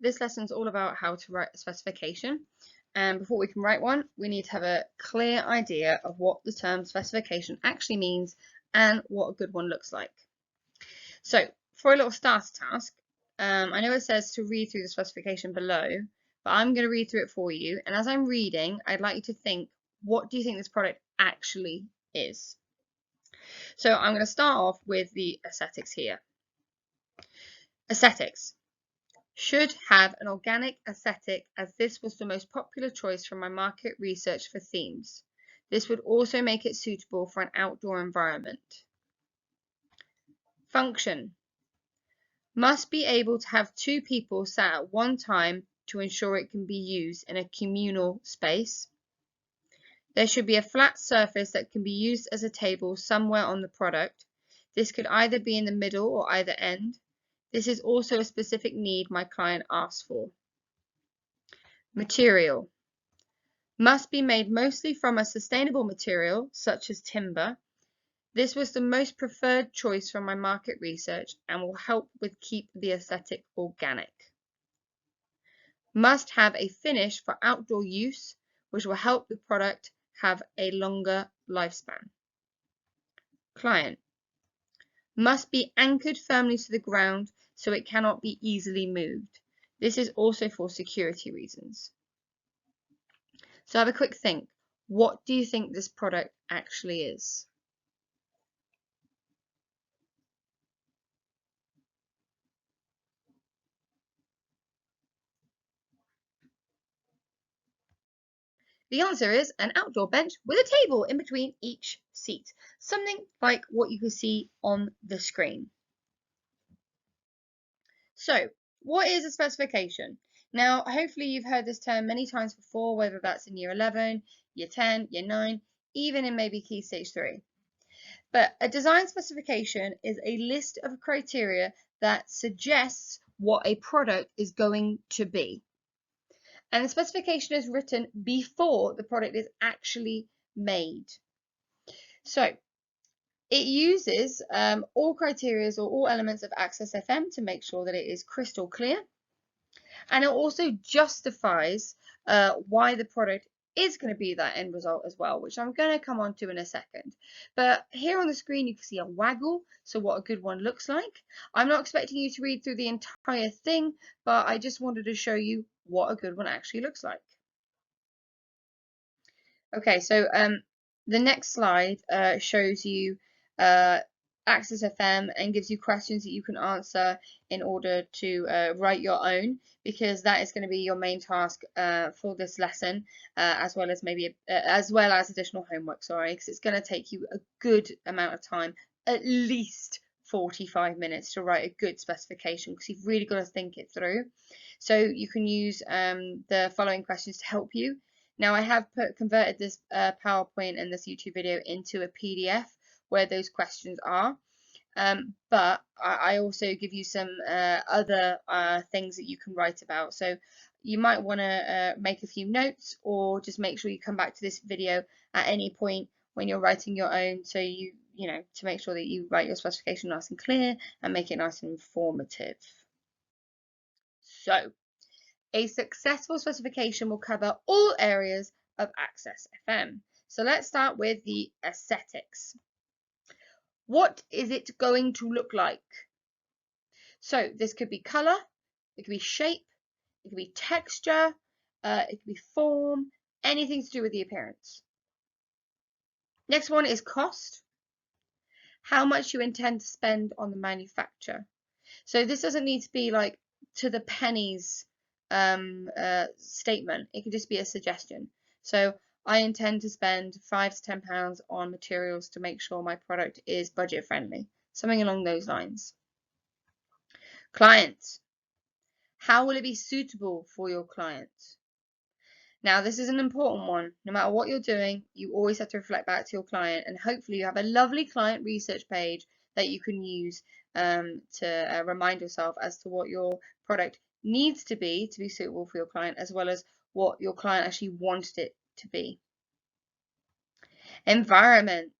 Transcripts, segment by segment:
This lesson's all about how to write a specification. And before we can write one, we need to have a clear idea of what the term specification actually means and what a good one looks like. So for a little starter task, I know it says to read through the specification below, but I'm going to read through it for you. And as I'm reading, I'd like you to think, what do you think this product actually is? So I'm going to start off with the aesthetics here. Aesthetics. Should have an organic aesthetic, as this was the most popular choice from my market research for themes. This would also make it suitable for an outdoor environment. Function. Must be able to have two people sat at one time to ensure it can be used in a communal space. There should be a flat surface that can be used as a table somewhere on the product. This could either be in the middle or either end. This is also a specific need my client asked for. Material. Must be made mostly from a sustainable material, such as timber. This was the most preferred choice from my market research and will help with keep the aesthetic organic. Must have a finish for outdoor use, which will help the product have a longer lifespan. Client. Must be anchored firmly to the ground so it cannot be easily moved. This is also for security reasons. So have a quick think. What do you think this product actually is? The answer is an outdoor bench with a table in between each seat, something like what you can see on the screen. So, what is a specification? Now, hopefully you've heard this term many times before, whether that's in year 11, year 10, year 9, even in maybe Key Stage 3. But a design specification is a list of criteria that suggests what a product is going to be. And the specification is written before the product is actually made. So it uses all criteria or all elements of Access FM to make sure that it is crystal clear. And it also justifies why the product is going to be that end result as well, which I'm going to come on to in a second. But here on the screen, you can see a waggle, so what a good one looks like. I'm not expecting you to read through the entire thing, but I just wanted to show you what a good one actually looks like. Okay, so the next slide shows you Access FM and gives you questions that you can answer in order to write your own, because that is going to be your main task for this lesson, as well as additional homework. Sorry, because it's going to take you a good amount of time, at least 45 minutes to write a good specification, because you've really got to think it through. So you can use the following questions to help you. Now I have converted this PowerPoint and this YouTube video into a PDF where those questions are, but I also give you some other things that you can write about. So you might want to make a few notes, or just make sure you come back to this video at any point when you're writing your own, so you know, to make sure that you write your specification nice and clear and make it nice and informative. So a successful specification will cover all areas of Access FM. So let's start with the aesthetics. What is it going to look like? So this could be color, it could be shape, it could be texture, it could be form, anything to do with the appearance. Next one is cost. How much you intend to spend on the manufacture. So this doesn't need to be like to the pennies statement. It could just be a suggestion. So I intend to spend £5 to £10 on materials to make sure my product is budget friendly, something along those lines. Client. How will it be suitable for your client? Now, this is an important one. No matter what you're doing, you always have to reflect back to your client, and hopefully you have a lovely client research page that you can use to remind yourself as to what your product needs to be suitable for your client, as well as what your client actually wanted it to be. Environment.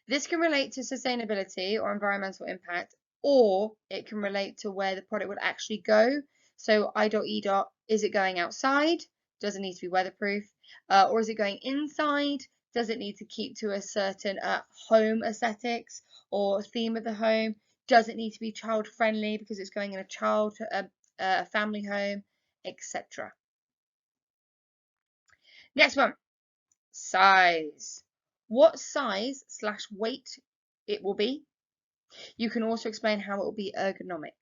This can relate to sustainability or environmental impact, or it can relate to where the product would actually go. So I.E. Is it going outside? Does it need to be weatherproof? Or is it going inside? Does it need to keep to a certain home aesthetics or theme of the home? Does it need to be child friendly because it's going in a family home, etc. Next one, size. What size / weight it will be. You can also explain how it will be ergonomic.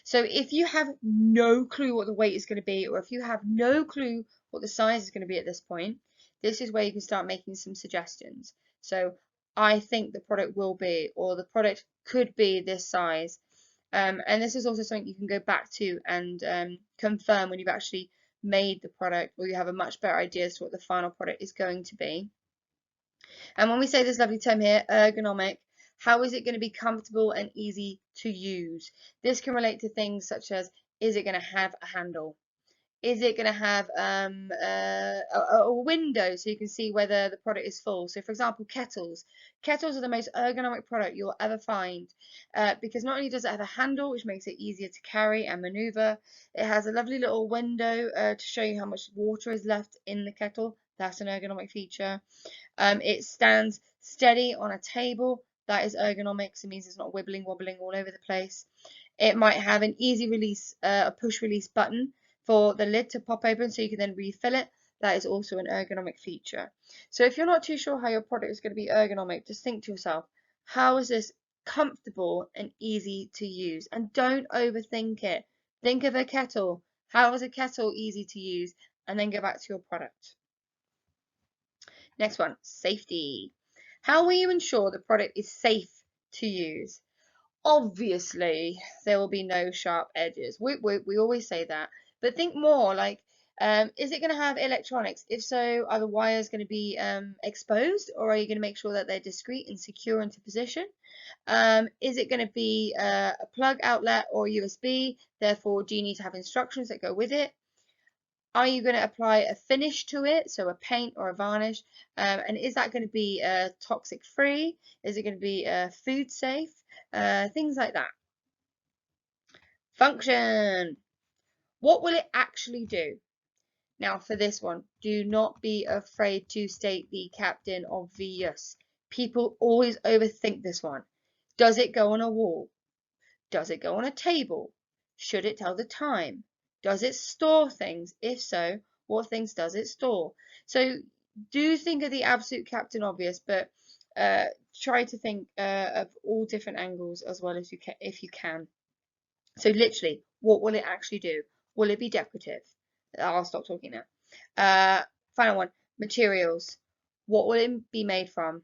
So if you have no clue what the weight is going to be, or if you have no clue what the size is going to be at this point, this is where you can start making some suggestions. So I think the product will be, or the product could be this size. And this is also something you can go back to and confirm when you've actually made the product, or you have a much better idea as to what the final product is going to be. And when we say this lovely term here, ergonomic, how is it going to be comfortable and easy to use? This can relate to things such as, is it going to have a handle? Is it going to have a window so you can see whether the product is full? So for example, kettles. Kettles are the most ergonomic product you'll ever find because not only does it have a handle, which makes it easier to carry and maneuver, it has a lovely little window to show you how much water is left in the kettle. That's an ergonomic feature. It stands steady on a table. That is ergonomic, so it means it's not wibbling, wobbling all over the place. It might have an easy release, a push release button for the lid to pop open so you can then refill it. That is also an ergonomic feature. So if you're not too sure how your product is going to be ergonomic, just think to yourself, how is this comfortable and easy to use? And don't overthink it. Think of a kettle. How is a kettle easy to use? And then go back to your product. Next one, safety. How will you ensure the product is safe to use? Obviously, there will be no sharp edges. We always say that. But think more like, is it going to have electronics? If so, are the wires going to be exposed, or are you going to make sure that they're discreet and secure into position? Is it going to be a plug outlet or USB? Therefore, do you need to have instructions that go with it? Are you going to apply a finish to it, so a paint or a varnish? And is that going to be toxic free? Is it going to be food safe? Things like that. Function. What will it actually do? Now for this one, do not be afraid to state the captain obvious. People always overthink this one. Does it go on a wall? Does it go on a table? Should it tell the time? Does it store things? If so, what things does it store? So do think of the absolute captain obvious, but try to think of all different angles as well as you can, if you can. So literally, what will it actually do? Will it be decorative? I'll stop talking now. Final one, materials. What will it be made from?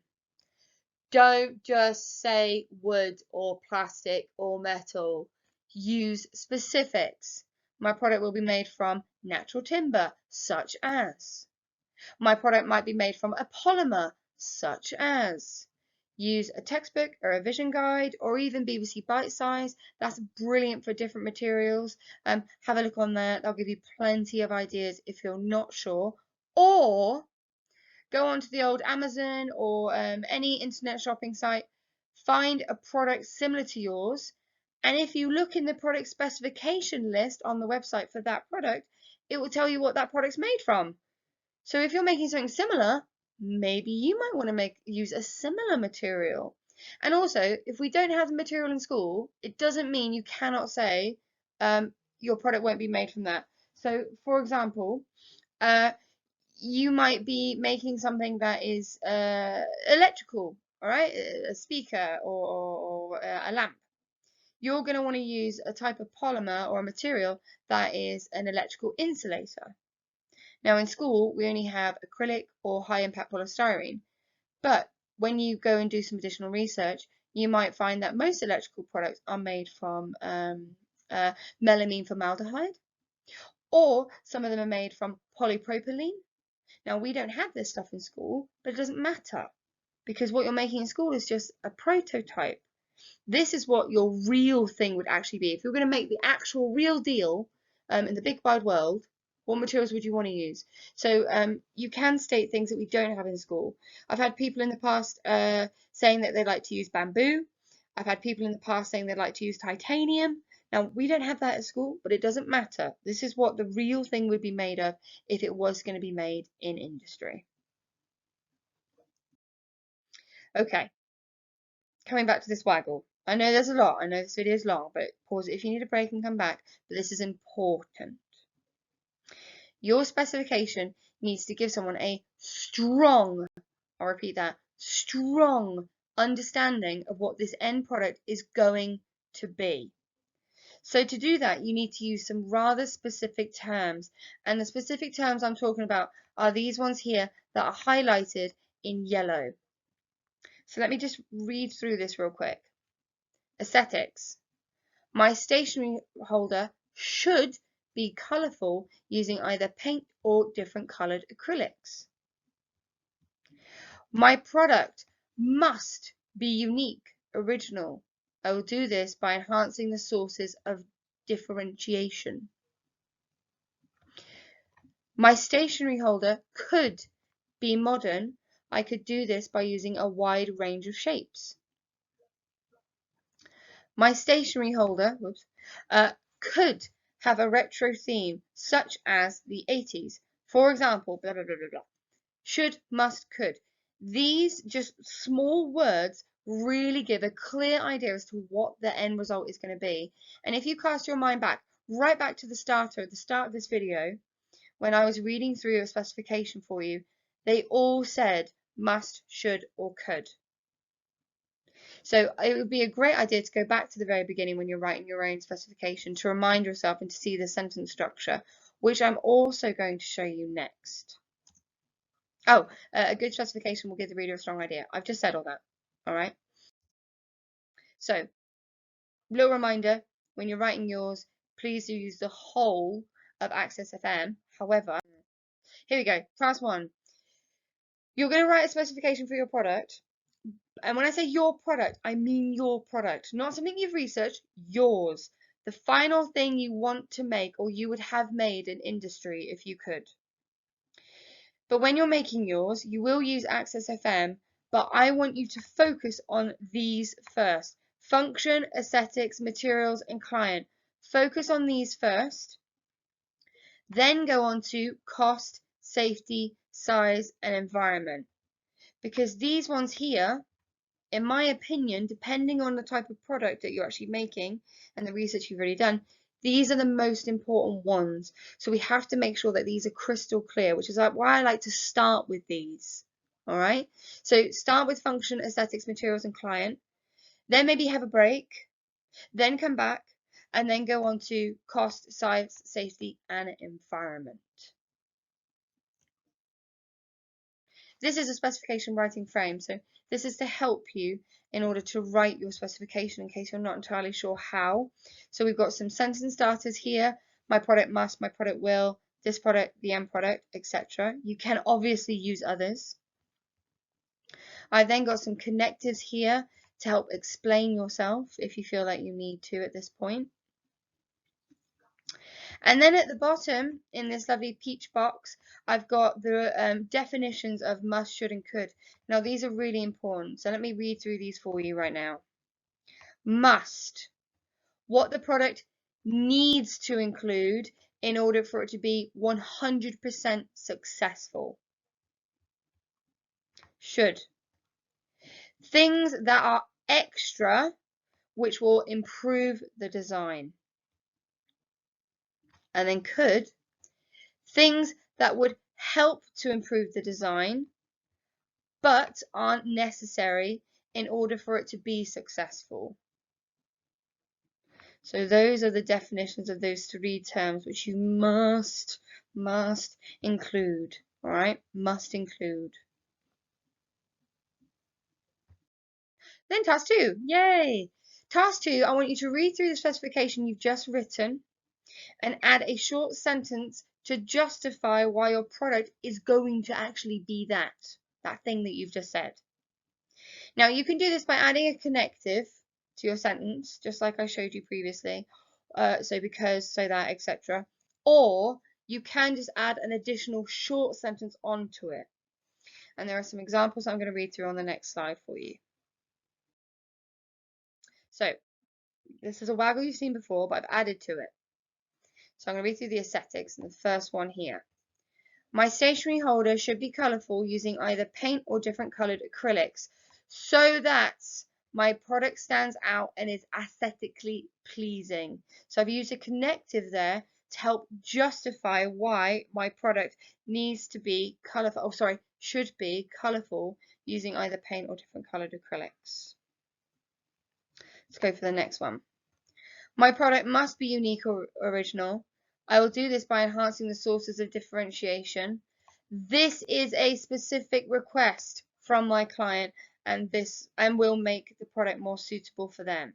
Don't just say wood or plastic or metal. Use specifics. My product will be made from natural timber, such as. My product might be made from a polymer, such as. Use a textbook or a vision guide or even BBC Bite Size. That's brilliant for different materials. Have a look on there. They'll give you plenty of ideas if you're not sure. Or go onto the old Amazon or any internet shopping site, find a product similar to yours, and if you look in the product specification list on the website for that product, it will tell you what that product's made from. So if you're making something similar, maybe you might want to use a similar material. And also, if we don't have the material in school, it doesn't mean you cannot say your product won't be made from that. So, for example, you might be making something that is electrical, all right, a speaker or a lamp. You're going to want to use a type of polymer or a material that is an electrical insulator. Now in school, we only have acrylic or high impact polystyrene, but when you go and do some additional research, you might find that most electrical products are made from melamine formaldehyde, or some of them are made from polypropylene. Now, we don't have this stuff in school, but it doesn't matter because what you're making in school is just a prototype. This is what your real thing would actually be. If you're going to make the actual real deal in the big wide world, what materials would you want to use? So you can state things that we don't have in school. I've had people in the past saying that they like to use bamboo. I've had people in the past saying they'd like to use titanium. Now, we don't have that at school, but it doesn't matter. This is what the real thing would be made of if it was going to be made in industry. Okay, coming back to this waggle. I know there's a lot. I know this video is long, but pause it if you need a break and come back. But this is important. Your specification needs to give someone a strong, I'll repeat that, strong understanding of what this end product is going to be. So to do that, you need to use some rather specific terms. And the specific terms I'm talking about are these ones here that are highlighted in yellow. So let me just read through this real quick. Aesthetics. My stationery holder should be colourful using either paint or different coloured acrylics. My product must be unique, original. I will do this by enhancing the sources of differentiation. My stationery holder could be modern. I could do this by using a wide range of shapes. My stationery holder could have a retro theme, such as the 80s. For example, blah, blah, blah, blah, blah. Should, must, could. These just small words really give a clear idea as to what the end result is going to be. And if you cast your mind back, right back to the start of this video, when I was reading through a specification for you, they all said must, should, or could. So it would be a great idea to go back to the very beginning when you're writing your own specification to remind yourself and to see the sentence structure, which I'm also going to show you next. Oh, a good specification will give the reader a strong idea. I've just said all that. All right. So, little reminder, when you're writing yours, please do use the whole of Access FM. However, here we go. Class 1. You're going to write a specification for your product. And when I say your product, I mean your product, not something you've researched, yours. The final thing you want to make or you would have made in industry if you could. But when you're making yours, you will use Access FM, but I want you to focus on these first. Function, aesthetics, materials, and client. Focus on these first. Then go on to cost, safety, size, and environment. Because these ones here, in my opinion, depending on the type of product that you're actually making and the research you've already done, these are the most important ones. So we have to make sure that these are crystal clear, which is why I like to start with these. All right. So start with function, aesthetics, materials, and client. Then maybe have a break. Then come back and then go on to cost, size, safety, and environment. This is a specification writing frame, so this is to help you in order to write your specification in case you're not entirely sure how. So we've got some sentence starters here, my product must, my product will, this product, the end product, etc. You can obviously use others. I then got some connectives here to help explain yourself if you feel like you need to at this point. And then at the bottom, in this lovely peach box, I've got the definitions of must, should, and could. Now, these are really important, so let me read through these for you right now. Must. What the product needs to include in order for it to be 100% successful. Should. Things that are extra, which will improve the design. And then could. Things that would help to improve the design, but aren't necessary in order for it to be successful. So those are the definitions of those three terms which you must include. All right, must include. Then task 2, yay! Task 2, I want you to read through the specification you've just written and add a short sentence to justify why your product is going to actually be that thing that you've just said. Now you can do this by adding a connective to your sentence, just like I showed you previously. So because, so that, etc. Or you can just add an additional short sentence onto it. And there are some examples I'm going to read through on the next slide for you. So This is a waggle you've seen before, but I've added to it. So I'm going to read through the aesthetics, and the first one here. My stationery holder should be colourful using either paint or different coloured acrylics so that my product stands out and is aesthetically pleasing. So I've used a connective there to help justify why my product needs to be colourful, oh sorry, should be colourful using either paint or different coloured acrylics. Let's go for the next one. My product must be unique or original. I will do this by enhancing the sources of differentiation. This is a specific request from my client, and will make the product more suitable for them.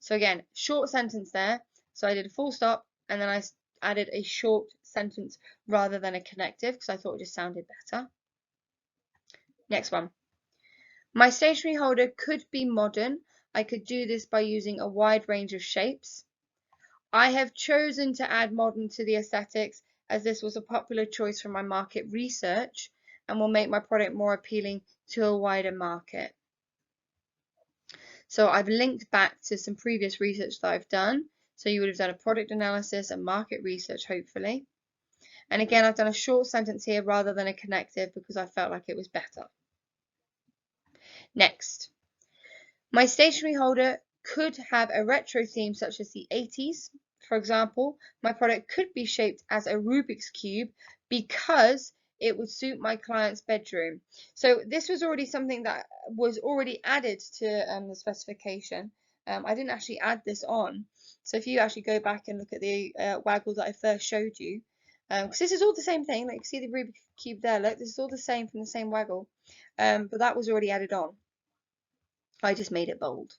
So again, short sentence there. So I did a full stop and then I added a short sentence rather than a connective because I thought it just sounded better. Next one. My stationery holder could be modern. I could do this by using a wide range of shapes. I have chosen to add modern to the aesthetics as this was a popular choice from my market research and will make my product more appealing to a wider market. So I've linked back to some previous research that I've done. So you would have done a product analysis and market research, hopefully. And again, I've done a short sentence here rather than a connective because I felt like it was better. Next. My stationery holder could have a retro theme such as the 80s. For example, my product could be shaped as a Rubik's Cube because it would suit my client's bedroom. So this was already something that was already added to the specification. I didn't actually add this on. So if you actually go back and look at the waggle that I first showed you, because this is all the same thing, like you see the Rubik's Cube there, look, this is all the same from the same waggle, but that was already added on. I just made it bold.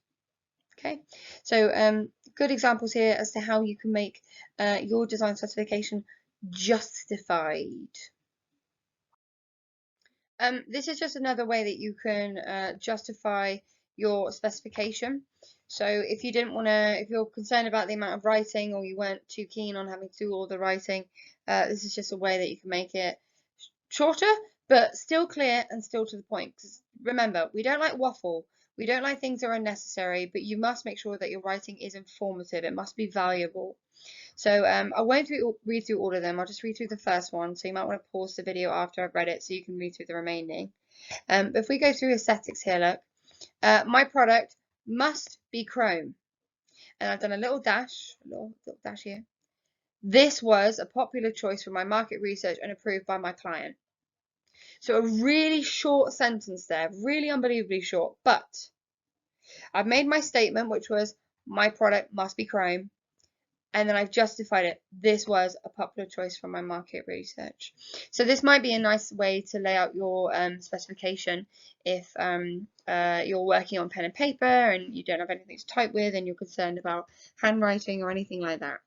Okay, so good examples here as to how you can make your design specification justified. This is just another way that you can justify your specification. So if you didn't want to, if you're concerned about the amount of writing or you weren't too keen on having to do all the writing, this is just a way that you can make it shorter, but still clear and still to the point. Because remember, we don't like waffle. We don't like things that are unnecessary, but you must make sure that your writing is informative. It must be valuable. So I won't read through all of them. I'll just read through the first one. So you might want to pause the video after I've read it so you can read through the remaining. But if we go through aesthetics here, look. My product must be chrome. And I've done a little dash here. This was a popular choice for my market research and approved by my client. So a really short sentence there, really unbelievably short, but I've made my statement, which was my product must be chrome, and then I've justified it. This was a popular choice from my market research. So this might be a nice way to lay out your specification if you're working on pen and paper and you don't have anything to type with and you're concerned about handwriting or anything like that.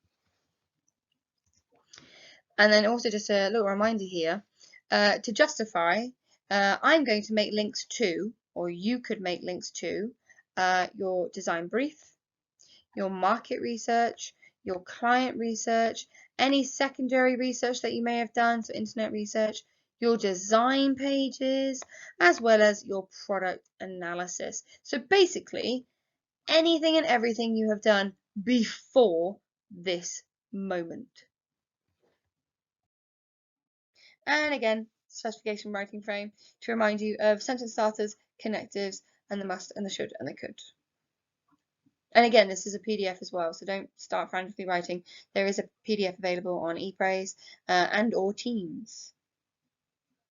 And then also just a little reminder here, to justify, I'm going to make links to, or you could make links to, your design brief, your market research, your client research, any secondary research that you may have done, so internet research, your design pages, as well as your product analysis. So basically, anything and everything you have done before this moment. And again, specification writing frame to remind you of sentence starters, connectives, and the must and the should and the could. And again, this is a PDF as well, so don't start frantically writing. There is a PDF available on ePraise and or Teams.